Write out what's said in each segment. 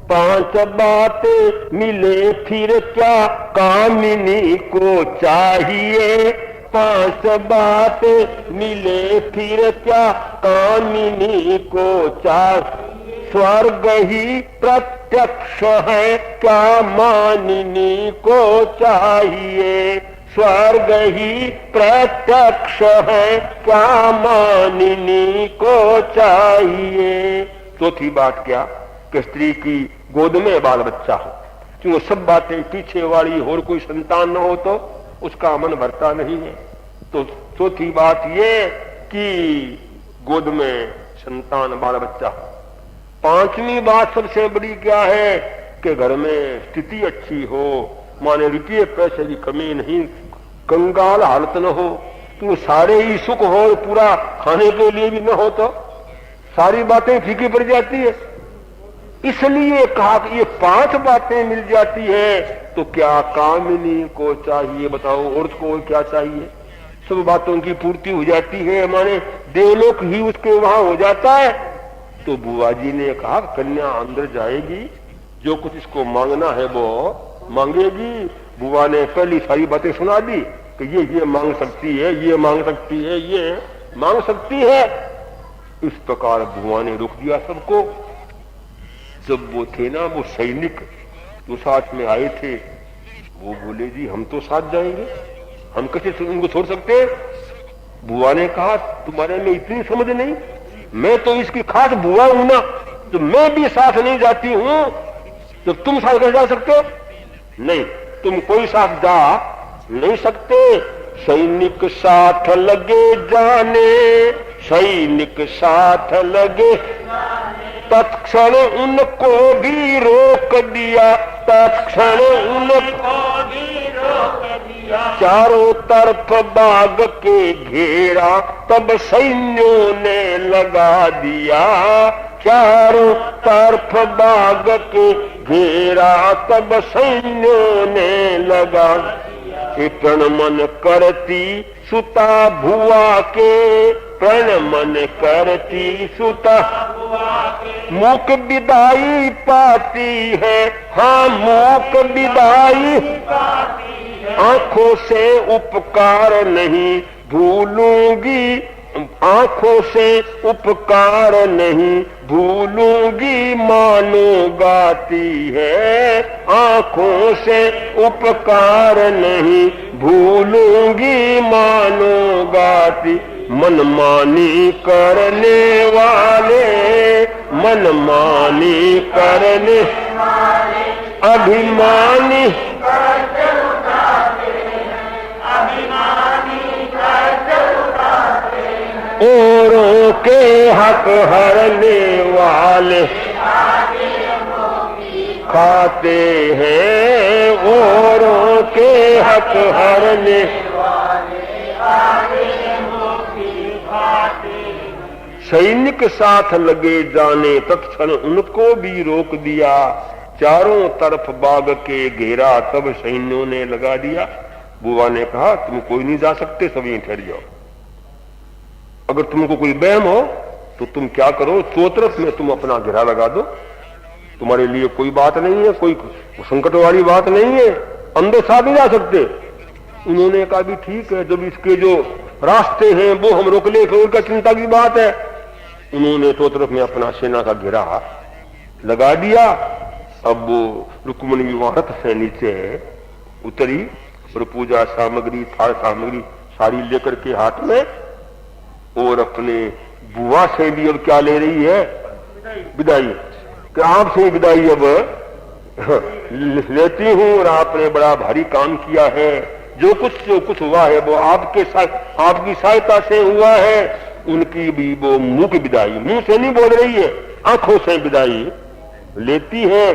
पांच बातें मिले फिर क्या कामिनी को चाहिए। पांच बातें मिले फिर क्या कामिनी को चाहिए। स्वर्ग ही प्रत्यक्ष है क्या मानिनी को चाहिए। स्वर्ग ही प्रत्यक्ष है क्या मानिनी को चाहिए। चौथी बात क्या कि स्त्री की गोद में बाल बच्चा हो, क्योंकि सब बातें पीछे वाली और कोई संतान न हो तो उसका मन भरता नहीं है। तो चौथी बात ये कि गोद में संतान बाल बच्चा हो। पांचवी बात सबसे बड़ी क्या है कि घर में स्थिति अच्छी हो, माने रुपये पैसे की कमी नहीं, कंगाल हालत न हो, तो सारे ही सुख हो, पूरा खाने के लिए भी न हो तो सारी बातें फीकी पड़ जाती है। इसलिए कहा कि ये पांच बातें मिल जाती है तो क्या कामिनी को चाहिए। बताओ औरत को क्या चाहिए। सब बातों की पूर्ति हो जाती है, माने देवलोक ही उसके वहां हो जाता है। तो बुआ जी ने कहा कन्या अंदर जाएगी, जो कुछ इसको मांगना है वो मांगेगी। बुआ ने पहली सारी बातें सुना दी कि ये मांग सकती है, ये मांग सकती है, ये मांग सकती है। इस प्रकार बुआ ने रोक दिया सबको। जब वो थे ना वो सैनिक जो साथ में आए थे, वो बोले जी हम तो साथ जाएंगे, हम कैसे उनको छोड़ सकते हैं। बुआ ने कहा तुम्हारे में इतनी समझ नहीं, मैं तो इसकी खास बुआ हूं ना, तो मैं भी साथ नहीं जाती हूं, तो तुम साथ कैसे जा सकते हो। नहीं, तुम कोई साथ जा नहीं सकते। सैनिक साथ लगे जाने, सैनिक साथ लगे, तत्क्षण उनको भी रोक दिया, तत्क्षण उनको भी रोक दिया। चारों तरफ बाग के घेरा, तब सैन्यों ने लगा दिया। चारों तरफ बाग के घेरा, तब सैन्यों ने लगा दिया। प्रण मन करती सुता भुआ के, प्रण मन करती सुता मूक विदाई पाती है। हाँ मूक विदाई, आंखों से उपकार नहीं भूलूंगी, आंखों से उपकार नहीं भूलूंगी, मानो गाती है। आंखों से उपकार नहीं भूलूंगी, मानो गाती। मनमानी करने वाले, मनमानी करने अभिमानी, औरों के हक हरने वाले खाते हैं, औरों के हक हरने सैनिक साथ लगे जाने, तत्क्षण उनको भी रोक दिया। चारों तरफ बाग के घेरा, तब सैन्यों ने लगा दिया। बुआ ने कहा तुम कोई नहीं जा सकते, सब यहीं ठहर जाओ। अगर तुमको कोई बहम हो तो तुम क्या करो, चौतरफ में तुम अपना घेरा लगा दो, तुम्हारे लिए कोई बात नहीं है, कोई संकट वाली बात नहीं है, अंदर साथ नहीं जा सकते। उन्होंने कहा भी ठीक है, जब इसके जो रास्ते हैं वो हम रोक ले, फिर उनका चिंता की बात है। उन्होंने चौतरफ में अपना सेना का घेरा लगा दिया। अब वो रुक्मणी विवाह रथ से नीचे उतरी और पूजा सामग्री, थाल सामग्री सारी लेकर के हाथ में, और अपने बुआ से भी अब क्या ले रही है, विदाई। कि आपसे विदाई अब लेती हूं, और आपने बड़ा भारी काम किया है, जो कुछ हुआ है वो आपकी सहायता से हुआ है। उनकी भी वो मुंह की विदाई, मुंह से नहीं बोल रही है, आंखों से विदाई लेती है।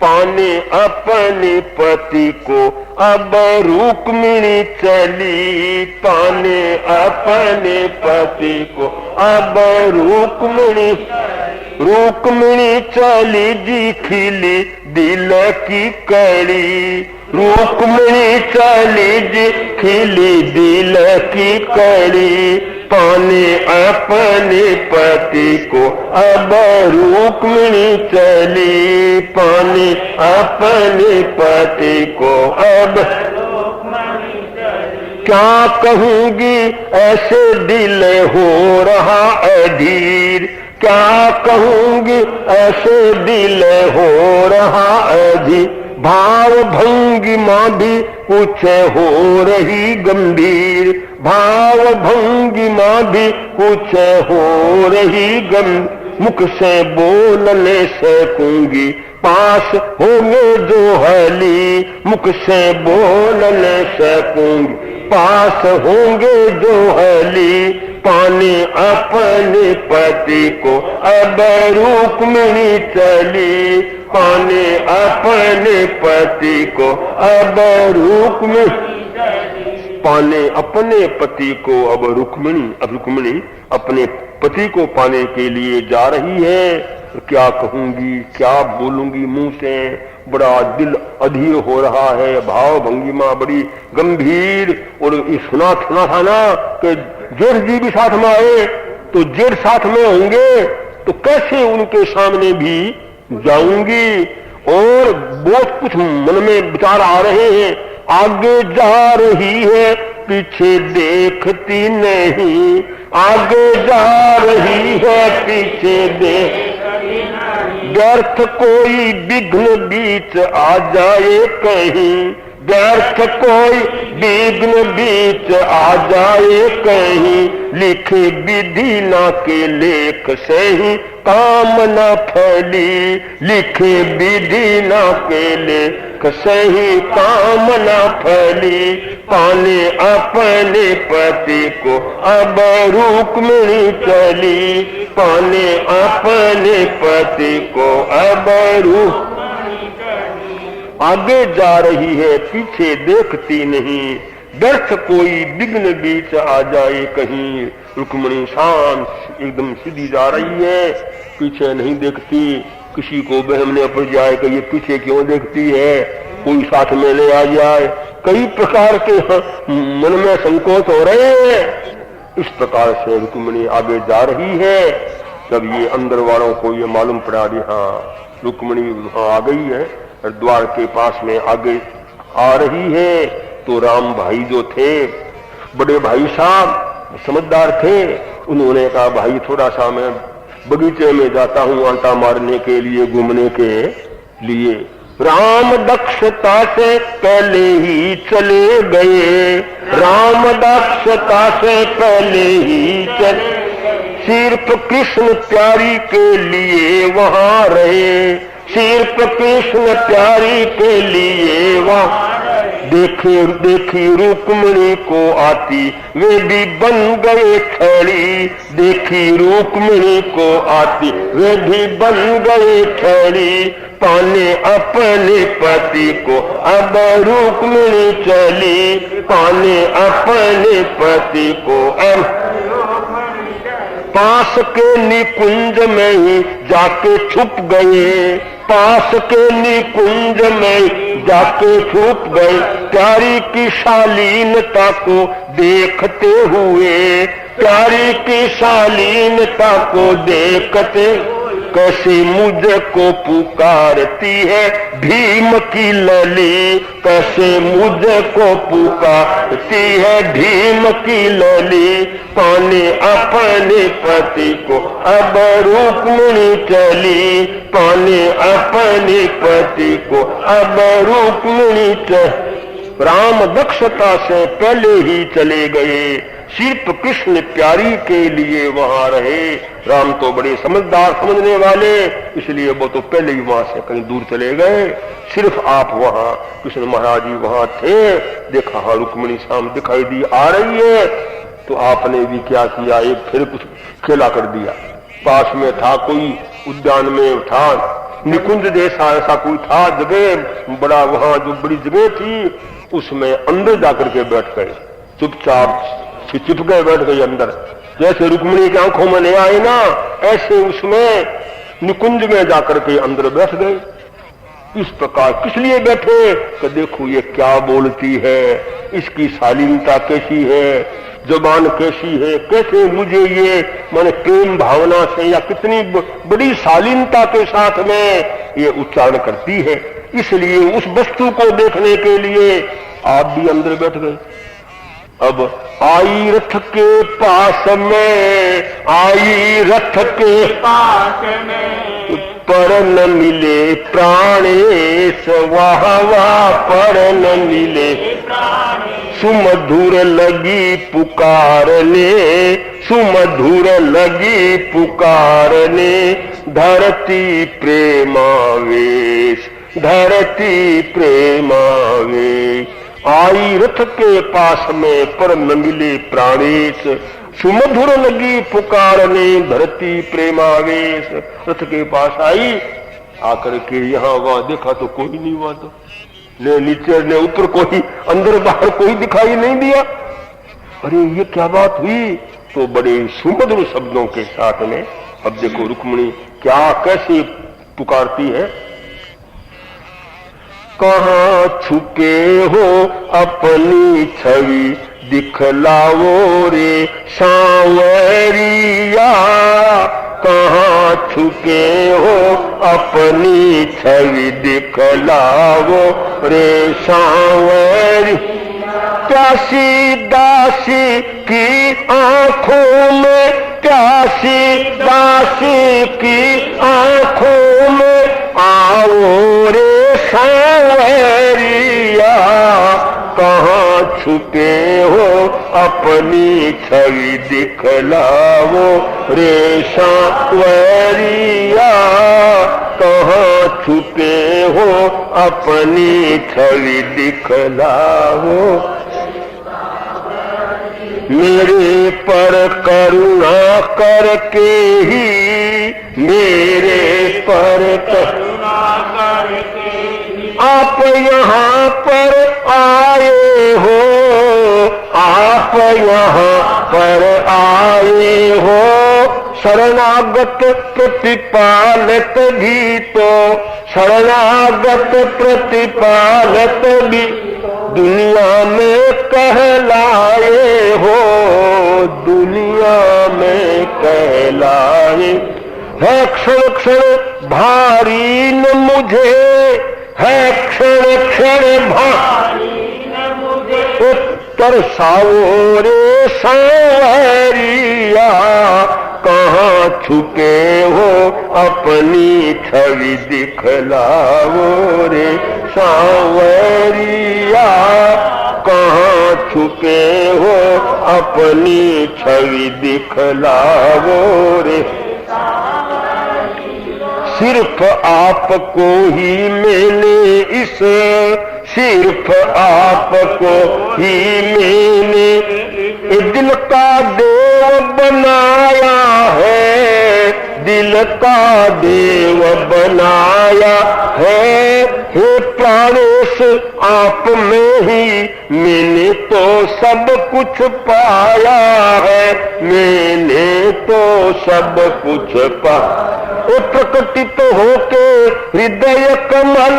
पाने अपने पति को अब रुक्मिणी चली, पाने अपने पति को अब रुक्मिणी रुक्मिणी चली जी खिली दिल की कड़ी, रुक्मिणी चली जी खिली दिल की कड़ी, पाने अपने पति को अब रुक्मिणी चली, पाने अपने पति को अब क्या कहूंगी ऐसे दिल हो रहा अधीर, क्या कहूंगी ऐसे दिल हो रहा अधीर, भाव भंगिमा भी कुछ हो रही गंभीर, भाव भंगिमा भी कुछ हो रही गंभीर, मुख से बोलने सकूंगी पास होंगे जो हली, मुख से बोलने सकूंगी पास होंगे जो हली, पाने अपने पति को अब रुक्मिणी चली, पाने अपने पति को अब रुक्मिणी, पाने अपने पति को अब रुक्मिणी अपने पति को पाने के लिए जा रही है। क्या कहूंगी, क्या बोलूंगी मुंह से, बड़ा दिल अधीर हो रहा है, भाव भंगिमा बड़ी गंभीर। और सुना था ना कि जेठ जी भी साथ में आए, तो जेठ साथ में होंगे तो कैसे उनके सामने भी जाऊंगी। और बहुत कुछ मन में विचार आ रहे हैं, आगे जा रही है पीछे देखती नहीं, आगे जा रही है पीछे देख, व्यर्थ कोई विघ्न बीच आ जाए कहीं, व्यर्थ कोई विघ्न बीच आ जाए कहीं, लिखे विधि ना के लेख से ही काम न फैली, लिखे विधि ना के लेख से ही काम न फैली, पाने अपने पति को अब रुक्मिणी चली, पाने अपने पति को अब आगे जा रही है पीछे देखती नहीं, व्यर्थ कोई विघ्न बीच आ जाए कहीं। रुक्मिणी शांत एकदम सीधी जा रही है, पीछे नहीं देखती, किसी को बहमने पड़ जाए कि ये पीछे क्यों देखती है, कोई साथ में ले आ जाए, कई प्रकार के मन में संकोच हो रहे हैं। इस प्रकार से रुक्मिणी आगे जा रही है। तब ये अंदर वालों को ये मालूम पड़ा कि हाँ रुक्मिणी वहां आ गई है, द्वार के पास में आगे आ रही है। तो राम भाई जो थे, बड़े भाई साहब समझदार थे, उन्होंने कहा भाई थोड़ा सा मैं बगीचे में जाता हूं आंटा मारने के लिए, घूमने के लिए। राम दक्षता से पहले ही चले गए, राम दक्षता से पहले ही चले, सिर्फ कृष्ण प्यारी के लिए वहां रहे, सिर्फ कृष्ण प्यारी के लिए वहां। देखी रुक्मिणी को आती वे भी बन गए खड़ी, देखी रुक्मिणी को आती वे भी बन गए खड़ी, पाने अपने पति को अब रुक्मिणी चली, पाने अपने पति को अब पास के निकुंज में ही जाके छुप गए, पास के निकुंज में जाके छुप गए, प्यारी की शालीनता को देखते हुए, प्यारी की शालीनता को देखते, कैसे मुझको पुकारती है भीम की लली, कैसे मुझको पुकारती है भीम की लली, पाने अपने पति को अब रुक्मिणी चली, पाने अपने पति को अब रुक्मिणी चली। राम दक्षता से पहले ही चले गए, सिर्फ कृष्ण प्यारी के लिए वहां रहे। राम तो बड़े समझदार समझने वाले, इसलिए वो तो पहले ही वहां से कहीं दूर चले गए। सिर्फ आप वहां, कृष्ण महाराज जी वहां थे। देखा हाँ रुक्मिणी शाम दिखाई दी आ रही है, तो आपने भी क्या किया, एक फिर कुछ खेला कर दिया। पास में था कोई उद्यान में था, निकुंज जैसा ऐसा कोई था जगह, बड़ा वहां जो बड़ी जगह थी, उसमें अंदर जाकर के बैठ गए, चुपचाप चिप गए, बैठ गए अंदर। जैसे रुक्मिणी की आंखों में नहीं आए ना, ऐसे उसमें निकुंज में जाकर के अंदर बैठ गए। इस प्रकार किस लिए बैठे कि देखो ये क्या बोलती है, इसकी शालीनता कैसी है, जुबान कैसी है, कैसे मुझे ये माने प्रेम भावना से या कितनी बड़ी शालीनता के साथ में ये उच्चारण करती है। इसलिए उस वस्तु को देखने के लिए आप भी अंदर बैठ गए। अब आई रथ के पास में, आई रथ के पास में, पर न मिले प्राणेश, वाह वाह पर न मिले, सुमधुर लगी पुकारने, सुमधुर लगी पुकारने, धरती प्रेमावेश, धरती प्रेमावेश। आई रथ के पास में पर न मिले प्राणेश, सुमधुर लगी पुकारने, धरती प्रेमावेश। रथ के पास आई, आकर के यहाँ वहां देखा तो कोई नहीं हुआ, तो ने नीचे ने ऊपर कोई, अंदर बाहर कोई दिखाई नहीं दिया। अरे ये क्या बात हुई? तो बड़े सुमधुर शब्दों के साथ में अब देखो रुक्मिणी क्या कैसे पुकारती है। कहाँ छुपे हो अपनी छवि दिखलाओ रे सांवरिया, कहाँ छुपे हो अपनी छवि दिखलाओ रे सांवरी। प्यासी दासी की आंखों में, प्यासी दासी की आंखों में, आओ रे सांवरिया, कहाँ छुपे हो अपनी छवि दिखलाओ रे सांवरिया, कहाँ छुपे हो अपनी छवि दिखलाओ। मेरे पर करुणा करके ही, मेरे पर करुणा करके आप यहाँ पर आए हो, आप यहाँ पर आए हो। शरणागत प्रतिपालक भी तो, शरणागत प्रतिपालक भी दुनिया में कहलाए हो, दुनिया में कहलाए। है क्षण क्षण भारी न मुझे, है क्षण क्षण भारी न मुझे, तरसाओ रे सांवरिया, कहाँ छुपे हो अपनी छवि दिखलाओ रे सांवरिया, कहाँ छुपे हो अपनी छवि दिखलाओ रे। सिर्फ आपको ही मैंने इस, सिर्फ आपको ही मैंने दिल का देव बनाया है, दिल का देव बनाया है। हे प्राणेश आप में ही मैंने तो सब कुछ पाया है, मैंने तो सब कुछ पाया। प्रकटित होके हृदय कमल,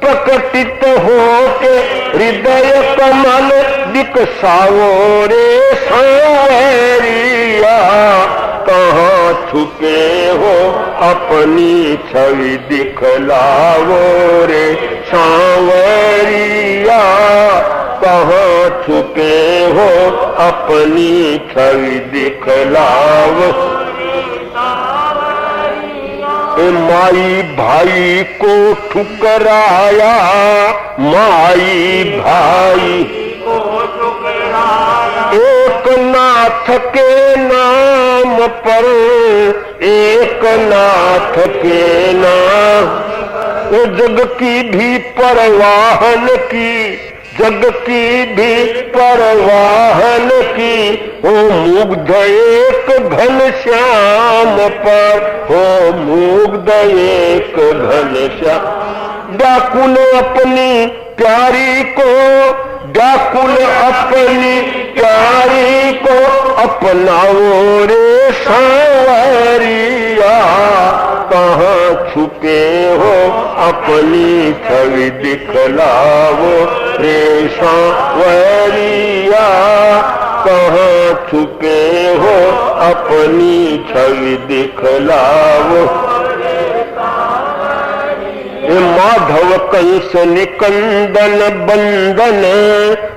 प्रकटित होके हृदय कमल, दिखसाओ रे सांवरिया, कहाँ छुपे हो अपनी छवि दिखलाओ रे सांवरिया, कहाँ छुपे हो अपनी छवि दिखलाओ। माई भाई को ठुकराया, माई भाई को ठुकराया, एक नाथ के नाम पर, एक नाथ के नाम। वो जग की भी परवाहन की, जग की भी परवाहन की, हो मुग्ध एक घन श्याम पर, हो मुग्ध एक घन श्याम। व्याकुल अपनी प्यारी को, व्याकुल अपनी प्यारी को अपनाओ रे सांवरिया, कहाँ छुपे हो अपनी छवि दिखलाओ रे सांवरिया, कहाँ छुपे हो अपनी छवि दिखलाओ। माधव कंस निकंदन बंदन,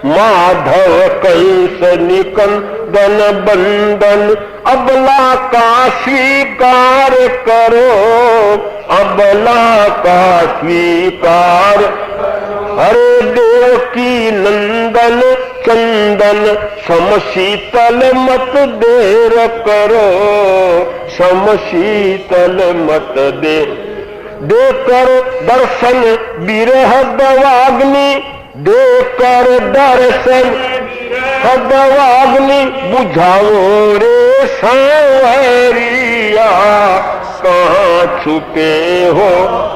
माधव कंस निकंदन बंदन, अबला का स्वीकार करो, अबला का स्वीकार। हरे देव की नंदन चंदन, समशीतल मत देर करो, समशीतल मत देर। देकर दर्शन विरह दवाग्नि, देकर दर्शन दवाग्नि, बुझाओ रे सांवरिया, कहाँ छुपे हो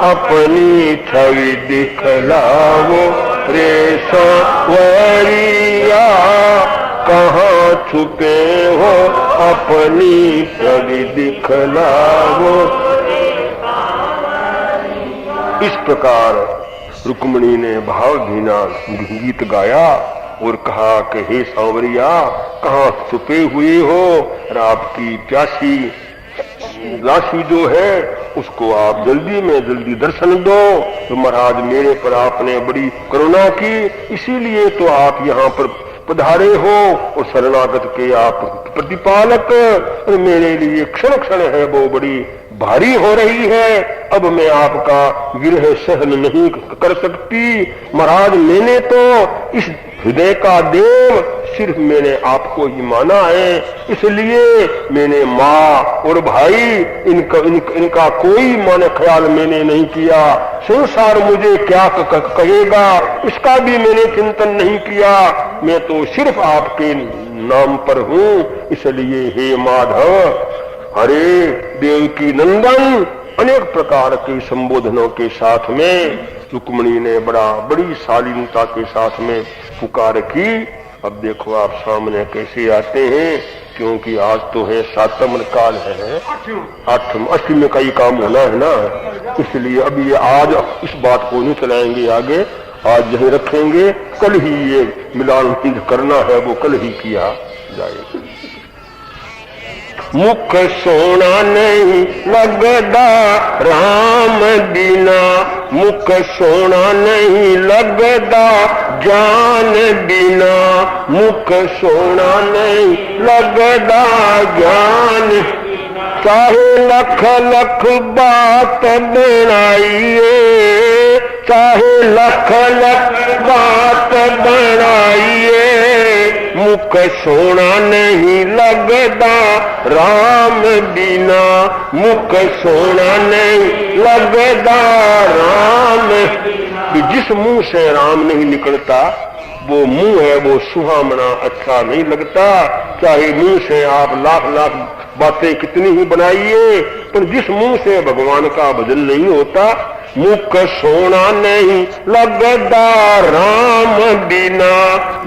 अपनी छवि दिखलाओ रे सांवरिया, कहाँ छुपे हो अपनी छवि दिखलाओ। इस प्रकार रुक्मिणी ने भावभीना गीत गाया और कहा कि हे सांवरिया, कहाँ छुपे हुए हो, और आपकी प्यासी लाशी जो है उसको आप जल्दी में जल्दी दर्शन दो। तो महाराज मेरे पर आपने बड़ी करुणा की, इसीलिए तो आप यहाँ पर पधारे हो और शरणागत के आप प्रतिपालक। और मेरे लिए क्षण क्षण है वो बड़ी भारी हो रही है, अब मैं आपका विरह सहन नहीं कर सकती। महाराज मैंने तो इस हृदय का देव सिर्फ मैंने आपको ही माना है, इसलिए मैंने माँ और भाई इनका कोई माने ख्याल मैंने नहीं किया। संसार मुझे क्या कहेगा इसका भी मैंने चिंतन नहीं किया, मैं तो सिर्फ आपके नाम पर हूँ। इसलिए हे माधव, हरे देव की नंदन, अनेक प्रकार के संबोधनों के साथ में रुक्मिणी ने बड़ी शालीनता के साथ में पुकार की। अब देखो आप सामने कैसे आते हैं, क्योंकि आज तो है सातम काल है, अष्टमी का ही काम होना है ना, इसलिए अब ये आज इस बात को नहीं चलाएंगे आगे, आज यही रखेंगे। कल ही ये मिलान करना है वो कल ही किया जाएगा। मुख सोना नहीं लगदा राम बिना, मुख सोना नहीं लगदा जान बिना, मुख सोना नहीं लगदा ज्ञान। चाहे लख लख बात बनाइए, चाहे लख लख बात बनाइए, मुख सोना नहीं लगदा राम बिना, मुख सोना नहीं लगदा राम। जिस मुंह से राम नहीं निकलता वो मुंह है वो सुहावना अच्छा नहीं लगता। चाहे मुंह से आप लाख लाख बातें कितनी ही बनाइए, पर जिस मुंह से भगवान का भजन नहीं होता, मुख सोना नहीं लगदा राम बिना,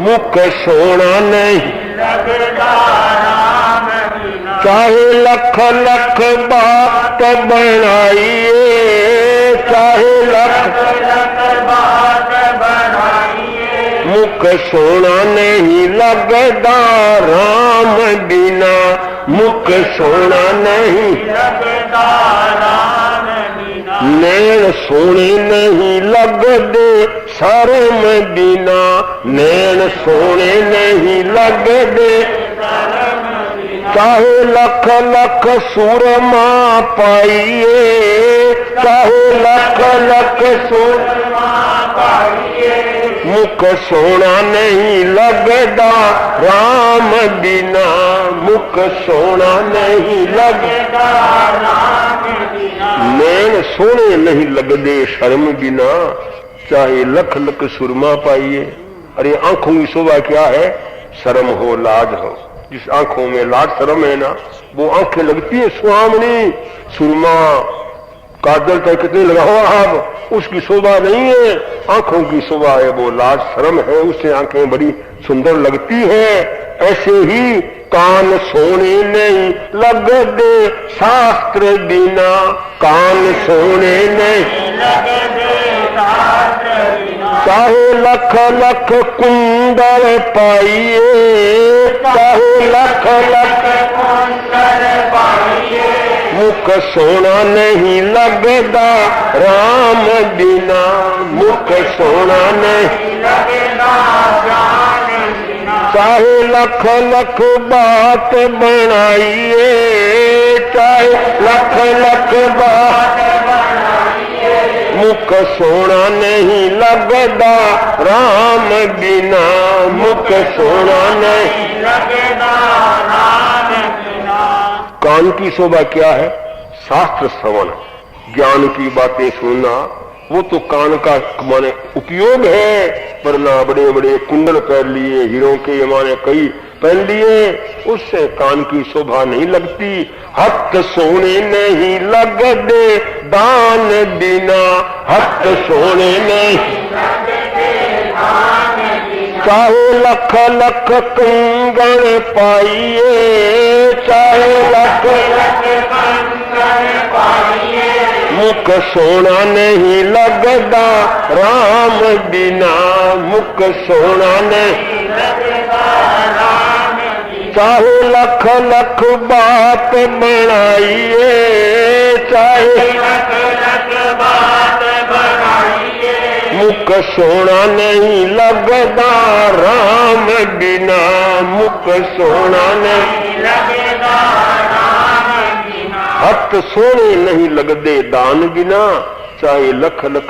मुख सोना नहीं लगदा राम बिना। चाहे लख लख बात बनाइए, चाहे लख लख बात बनाइए, मुख सोना नहीं लगदा राम बिना, मुख सोना नहीं लगदा राम बिना। नैन सोने नहीं लगदे शर्म बिना, नैन सोने नहीं लगदे शर्म बिना। चाहे लख लख सुरमा पाइए, चाहे लख लख सुरमा पाइए, मुख सोना नहीं लगदा राम बिना, मुख सोना नहीं लगदा राम बिना। नैन सोने नहीं लगदे शर्म बिना, चाहे लख लख सुरमा पाइए। अरे आंखों की शोभा क्या है, शर्म हो लाज हो। जिस आंखों में लाज शर्म है ना, वो आंखें लगती है सुहावनी। सुरमा काजल चाहे कितने लगाओ आप, उसकी शोभा नहीं है। आंखों की शोभा है, वो लाज शर्म है, उससे आंखें बड़ी सुंदर लगती है। ऐसे ही कान सोने नहीं लगते शास्त्र बिना, कान सोने नहीं लगते शास्त्र बिना। चाहे लख लख कुंडल पाइए, चाहे लख लख कुंडल पाइए, मुख सोना नहीं लगता राम बिना, मुख सोना नहीं लगता राम बिना। चाहे लख लख बात बनाइए, चाहे लख लख बात बनाइए, मुख सोना नहीं लगता राम बिना, मुख सोना नहीं लगता राम बिना। कान की शोभा क्या है? शास्त्र श्रवण, ज्ञान की बातें सुनना, वो तो कान का माने उपयोग है। वरना बड़े बड़े कुंडल पहन लिए, हीरों के माने कई पहन लिए, उससे कान की शोभा नहीं लगती। हाथ सोने नहीं लगते दान बिना, हाथ सोने नहीं लगते दान बिना। चाहे लख लख कंगन पाइए, चाहे लख लख कंगन पाइए, मुख सोना नहीं लगता राम बिना, मुख सोना नहीं लगता राम बिना। चाहे लख लख बात बनाइए, चाहे लख लख बात बनाइए, मुख सोना नहीं लगता राम बिना, मुख सोना नहीं लगता राम बिना। हाथ सोने नहीं लगते दान बिना, चाहे लख लख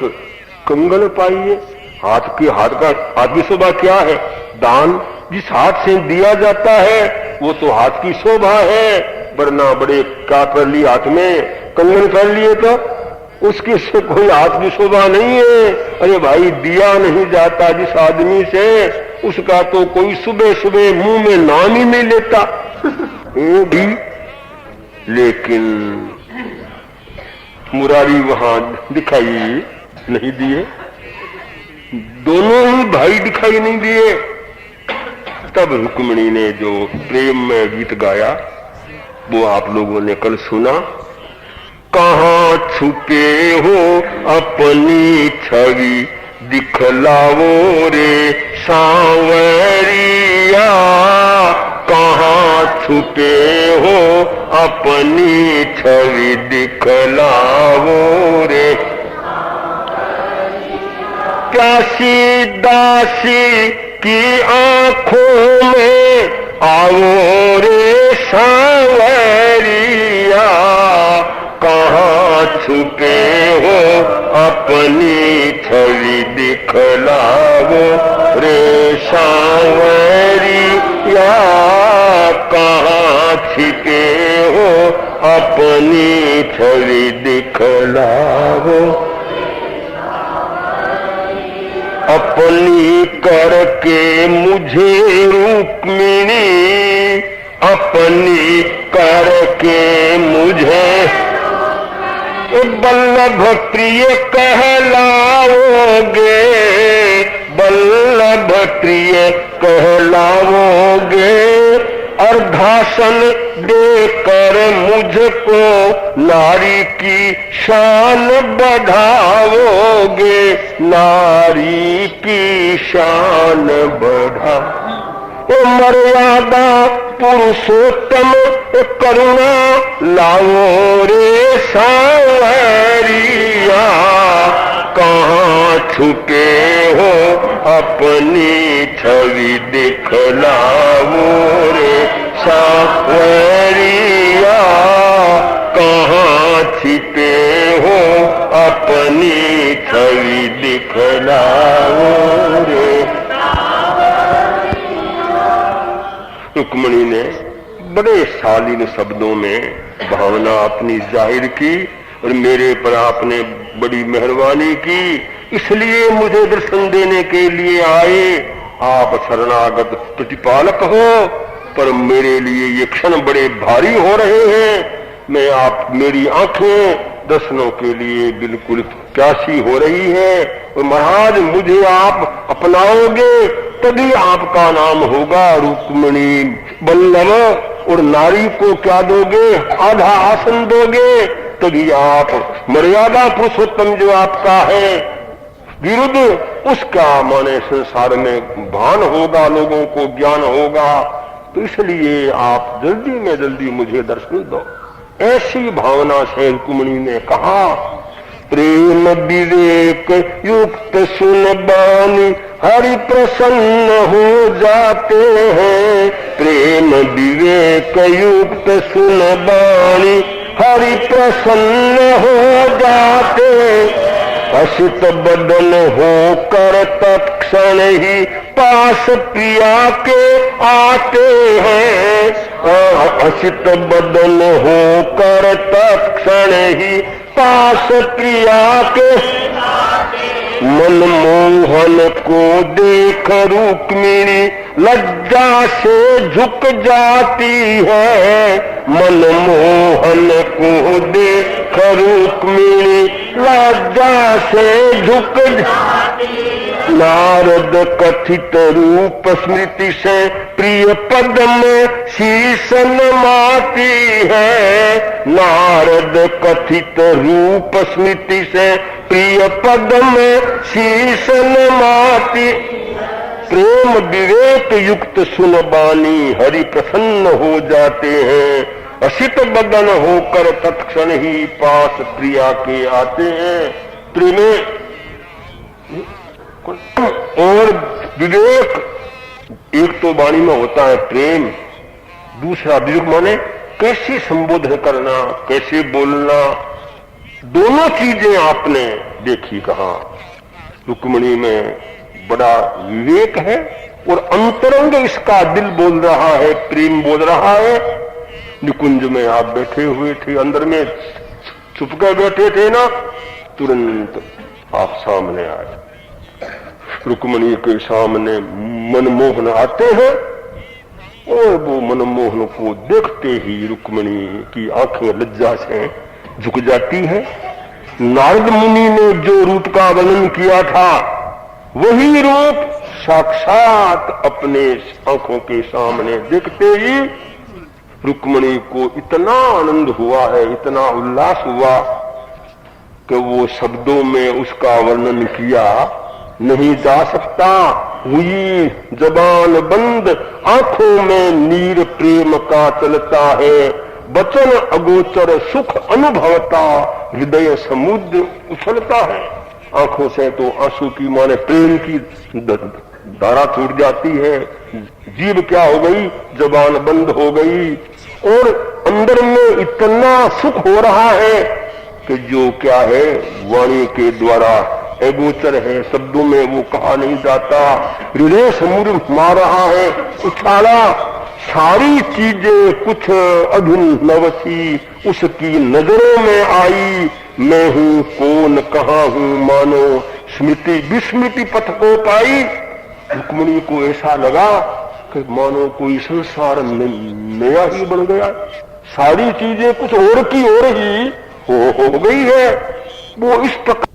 कंगन पाइए। हाथ की शोभा क्या है? दान। जिस हाथ से दिया जाता है वो तो हाथ की शोभा है। वरना बड़े क्या कर लिए, हाथ में कंगन कर लिए तो उसकी से कोई हाथ की शोभा नहीं है। अरे भाई, दिया नहीं जाता जिस आदमी से, उसका तो कोई सुबह सुबह मुंह में नाम ही नहीं लेता। भी लेकिन मुरारी वहां दिखाई नहीं दिए, दोनों ही भाई दिखाई नहीं दिए। तब रुक्मिणी ने जो प्रेम में गीत गाया वो आप लोगों ने कल सुना। कहाँ छुपे हो अपनी छवि दिखलाओ रे सांवरिया, कहाँ छुपे हो अपनी छवि दिखलाओ रे। प्यासी दासी की आंखों में आओ रे सांवरिया, कहाँ छुपे हो अपनी छवि दिखलाओ रे सांवरिया, कहाँ छिपे हो अपनी छवि दिखलाओ। अपनी करके मुझे रुक्मिणी, अपनी करके मुझे बल्लभ प्रिय कहलाओगे, बल्लभ प्रिय कहलाओगे। अर्धासन देकर मुझको नारी की शान बढ़ाओगे, नारी की शान बढ़ा। मर्यादा पुरुषोत्तम करुणा लाओ रे सांवरिया, कहाँ छुपे हो अपनी छवि दिखलाओ रे सांवरिया, कहाँ छिपे हो अपनी छवि दिखलाओ रे। रुक्मिणी ने बड़े शालीन शब्दों में भावना अपनी जाहिर की और मेरे पर आपने बड़ी मेहरबानी की, इसलिए मुझे दर्शन देने के लिए आए। आप शरणागत प्रतिपालक हो, पर मेरे लिए ये क्षण बड़े भारी हो रहे हैं। मैं आप मेरी आंखें दर्शनों के लिए बिल्कुल प्यासी हो रही है। और महाराज मुझे आप अपनाओगे तभी आपका नाम होगा रुक्मिणी बल्लभ। और नारी को क्या दोगे? आधा आसन दोगे तभी आप मर्यादा पुरुषोत्तम जो आपका है विरुद्ध उसका माने संसार में भान होगा, लोगों को ज्ञान होगा। तो इसलिए आप जल्दी में जल्दी मुझे दर्शन दो। ऐसी भावना से रुक्मिणी ने कहा। प्रेम विवेक युक्त सुन बानी हरि प्रसन्न हो जाते हैं। प्रेम विवेक युक्त सुन बानी हरि प्रसन्न हो जाते। हसित बदन होकर तत्क्षण ही पास प्रिया के आते हैं। हसित बदन होकर तत्क्षण ही पास प्रिया के मनमोहन को देख रुक्मिणी लज्जा से झुक जाती है। मनमोहन को देख रुक्मिणी लज्जा से झुक जाती। नारद कथित रूप स्मृति से प्रिय पद में शीश नमाती है। नारद कथित रूप स्मृति से प्रिय पद में शीश नमाती। प्रेम विवेक युक्त सुन बानी हरि प्रसन्न हो जाते हैं। असित बदन होकर तत्क्षण ही पास प्रिया के आते हैं। प्रेम और विवेक एक तो वाणी में होता है प्रेम, दूसरा विवेक माने कैसे संबोधन करना, कैसे बोलना। दोनों चीजें आपने देखी कहा। रुक्मिणी में बड़ा विवेक है और अंतरंग इसका दिल बोल रहा है, प्रेम बोल रहा है। निकुंज में आप बैठे हुए थे, अंदर में छुपकर बैठे थे ना, तुरंत आप सामने आए। रुक्मिणी के सामने मनमोहन आते हैं और वो मनमोहन को देखते ही रुक्मिणी की आंखें लज्जा से झुक जाती है। नारद मुनि ने जो रूप का वर्णन किया था वही रूप साक्षात अपने आंखों के सामने देखते ही रुक्मिणी को इतना आनंद हुआ है, इतना उल्लास हुआ कि वो शब्दों में उसका वर्णन किया नहीं जा सकता। हुई जबान बंद, आंखों में नीर प्रेम का चलता है। वचन अगोचर सुख अनुभवता, हृदय समुद्र उछलता है। आंखों से तो आंसू की माने प्रेम की धारा छूट जाती है। जीभ क्या हो गई? जबान बंद हो गई। और अंदर में इतना सुख हो रहा है कि जो क्या है वाणी के द्वारा अगोचर है, शब्दों में वो कहा नहीं जाता। हृदय समुद्र मार रहा है, उछाला। सारी चीजें कुछ अभिनव थी, उसकी नजरों में आई। मैं हूँ कौन, कहाँ हूँ, मानो स्मृति विस्मृति पथ को पाई। रुक्मिणी को ऐसा लगा कि मानो कोई संसार नया ही बन गया। सारी चीजें कुछ और की और ही हो गई है। वो इस प्रकार